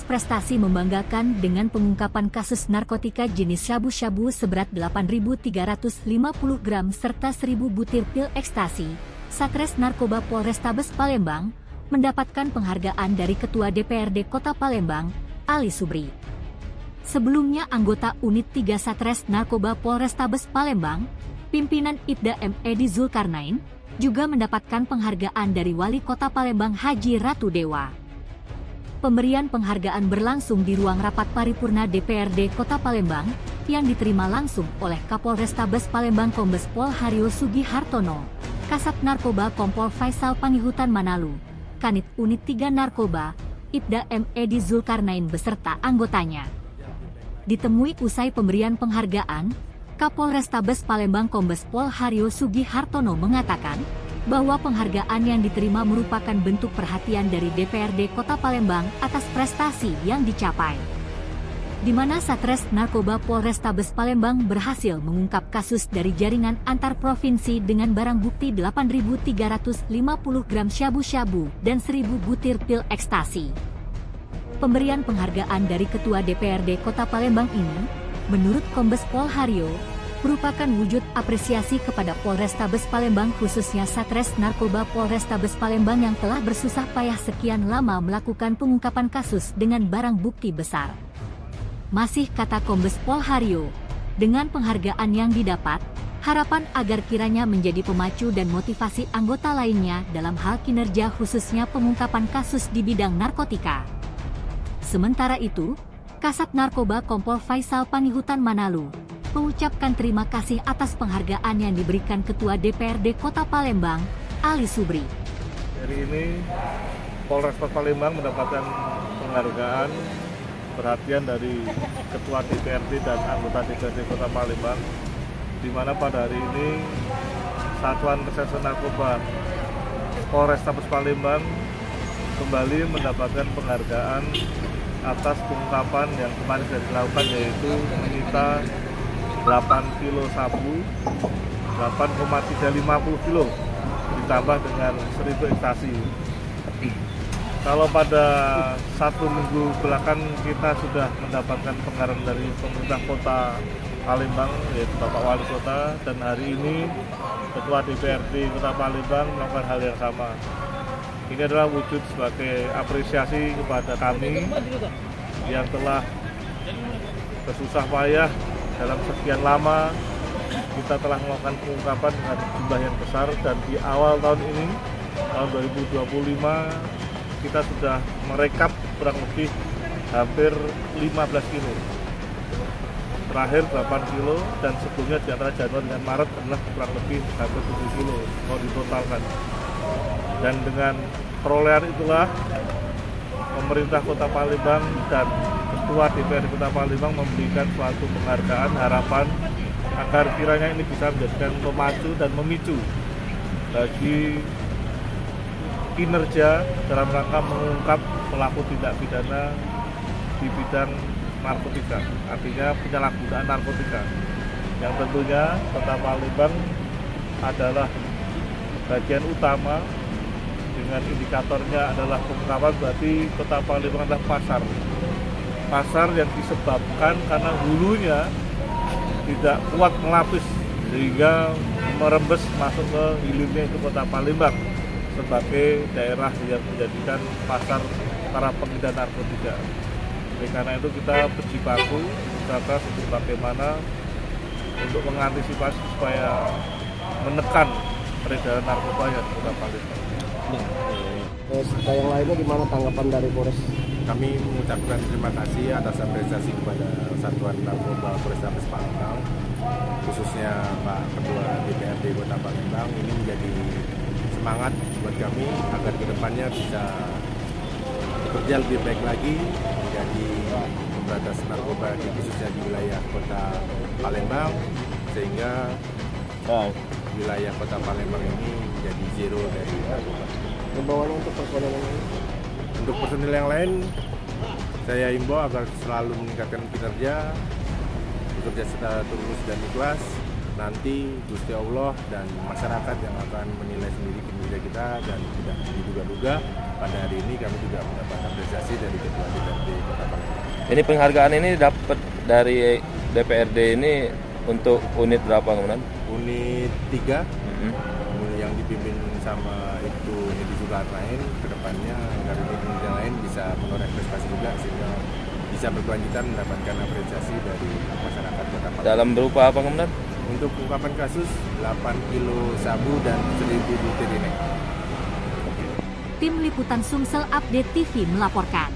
prestasi membanggakan dengan pengungkapan kasus narkotika jenis syabu-syabu seberat 8.350 gram serta 1.000 butir pil ekstasi, Satres Narkoba Polrestabes Palembang mendapatkan penghargaan dari Ketua DPRD Kota Palembang, Ali Subri. Sebelumnya anggota Unit 3 Satres Narkoba Polrestabes Palembang, pimpinan Ibda M. Edi Zulkarnain, juga mendapatkan penghargaan dari Wali Kota Palembang Haji Ratu Dewa. Pemberian penghargaan berlangsung di ruang rapat paripurna DPRD Kota Palembang yang diterima langsung oleh Kapolrestabes Palembang Kombes Pol Haryo Sugihartono, Kasat Narkoba Kompol Faisal Pangihutan Manalu, Kanit Unit 3 Narkoba, Ibda M. Edi Zulkarnain beserta anggotanya. Ditemui usai pemberian penghargaan, Kapolrestabes Palembang Kombes Pol Haryo Sugihartono mengatakan bahwa penghargaan yang diterima merupakan bentuk perhatian dari DPRD Kota Palembang atas prestasi yang dicapai, di mana Satres Narkoba Polrestabes Palembang berhasil mengungkap kasus dari jaringan antar provinsi dengan barang bukti 8.350 gram syabu-syabu dan 1.000 butir pil ekstasi. Pemberian penghargaan dari Ketua DPRD Kota Palembang ini, menurut Kombes Pol Haryo, merupakan wujud apresiasi kepada Polrestabes Palembang khususnya Satres Narkoba Polrestabes Palembang yang telah bersusah payah sekian lama melakukan pengungkapan kasus dengan barang bukti besar. Masih kata Kombes Pol Haryo, dengan penghargaan yang didapat, harapan agar kiranya menjadi pemacu dan motivasi anggota lainnya dalam hal kinerja khususnya pengungkapan kasus di bidang narkotika. Sementara itu, Kasat Narkoba Kompol Faisal Pangihutan Manalu mengucapkan terima kasih atas penghargaan yang diberikan Ketua DPRD Kota Palembang, Ali Subri. Hari ini Polrestabes Palembang mendapatkan penghargaan perhatian dari Ketua DPRD dan anggota DPRD Kota Palembang, di mana pada hari ini Satuan Reserse Narkoba Polrestabes Palembang kembali mendapatkan penghargaan atas pengungkapan yang kemarin sudah dilakukan, yaitu menyita 8 kilo sabu, 8,350 kilo ditambah dengan 1.000 ekstasi. Kalau pada 1 minggu belakang kita sudah mendapatkan penghargaan dari pemerintah Kota Palembang, yaitu Bapak Wali Kota, dan hari ini Ketua DPRD Kota Palembang melakukan hal yang sama. Ini adalah wujud sebagai apresiasi kepada kami yang telah bersusah payah dalam sekian lama. Kita telah melakukan pengungkapan dengan jumlah yang besar, dan di awal tahun ini, tahun 2025, kita sudah merekap kurang lebih hampir 15 kilo. Terakhir 8 kilo, dan sebelumnya di antara Januari dan Maret adalah kurang lebih hampir 7 kilo kalau ditotalkan. Dan dengan perolehan itulah pemerintah Kota Palembang dan Ketua DPRD Kota Palembang memberikan suatu penghargaan harapan agar kiranya ini bisa menjadikan pemacu dan memicu bagi kinerja dalam rangka mengungkap pelaku tindak pidana di bidang narkotika, artinya penyalahgunaan narkotika, yang tentunya Kota Palembang adalah bagian utama. Dengan indikatornya adalah pengungkapan, berarti Kota Palembang adalah pasar yang disebabkan karena hulunya tidak kuat melapis sehingga merembes masuk ke hilirnya itu Kota Palembang sebagai daerah yang menjadikan pasar para pengedar narkotika. Oleh karena itu kita berjibaku berusaha untuk bagaimana untuk mengantisipasi supaya menekan peredaran narkoba yang di Kota Palembang. Yang lainnya gimana tanggapan dari Polres? Kami mengucapkan terima kasih atas apresiasi kepada Satuan Narkoba Polrestabes Palembang, khususnya Pak Ketua DPRD Kota Palembang. Ini menjadi semangat buat kami agar kedepannya bisa bekerja lebih baik lagi menjadi pemberantasan narkoba khususnya di wilayah Kota Palembang, sehingga wilayah Kota Palembang ini menjadi zero dari narkoba. Himbauan untuk personel yang lain? Untuk personil yang lain, saya himbau agar selalu meningkatkan kinerja, bekerja secara tulus dan ikhlas, nanti Gusti Allah dan masyarakat yang akan menilai sendiri kinerja kita, dan tidak diduga-duga pada hari ini kami juga mendapat apresiasi dari Ketua DPRD Kota Palembang. Ini penghargaan ini dapat dari DPRD ini untuk unit berapa kemudian? Unit 3 yang dipimpin sama itu Nedi Zulkarnain, kedepannya agar unit yang lain bisa menoreh prestasi juga sehingga bisa berkelanjutan mendapatkan apresiasi dari masyarakat Kota Palembang. Dalam berupa apa kemudian? Untuk pengungkapan kasus 8 kilo sabu dan 1.000 butir ini. Tim Liputan Sumsel Update TV melaporkan.